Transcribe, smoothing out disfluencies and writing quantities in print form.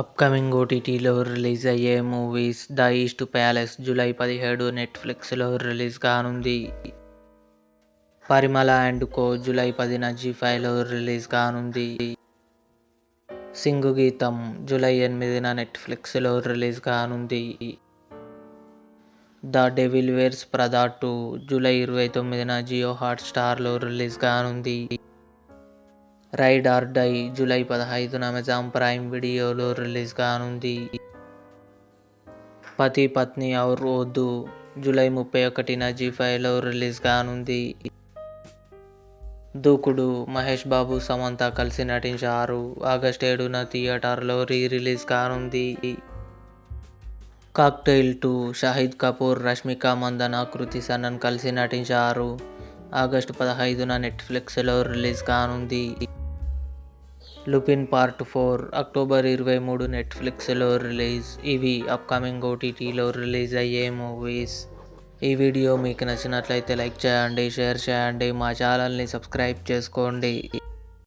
Upcoming ఓటీటీలో release అయ్యే movies 'the East Palace' July 17 నెట్ఫ్లిక్స్లో రిలీజ్ కానుంది. 'పరిమళ అండ్ కో' జూలై 10న జీ5లో రిలీజ్ కానుంది. 'సింగు గీతం' జూలై 8న నెట్ఫ్లిక్స్లో రిలీజ్ కానుంది. 'The Devil Wears Prada 2' July 29న జియో హాట్స్టార్లో రిలీజ్ కానుంది. 'రైడ్ ఆర్ డై' జూలై 15న అమెజాన్ ప్రైమ్ వీడియోలో రిలీజ్ కానుంది. 'పతి పత్ని ఔర్ ఓ దు' జూలై 31న జీ5లో రిలీజ్ కానుంది. 'దూకుడు' మహేష్ బాబు, సమంత కలిసి నటించారు. ఆగస్టు 7న థియేటర్లో రిలీజ్ కానుంది. 'కాక్టెయిల్ 2' షాహిద్ కపూర్, రష్మిక మందన, కృతి సనన్ కలిసి నటించారు. ఆగస్టు 15న నెట్ఫ్లిక్స్లో రిలీజ్ కానుంది. 'లుపిన్ పార్ట్ 4' అక్టోబర్ 23 నెట్ఫ్లిక్స్లో రిలీజ్. ఇవి అప్కమింగ్ ఓటీటీలో రిలీజ్ అయ్యే మూవీస్. ఈ వీడియో మీకు నచ్చినట్లయితే లైక్ చేయండి, షేర్ చేయండి, మా ఛానల్ని సబ్స్క్రైబ్ చేసుకోండి.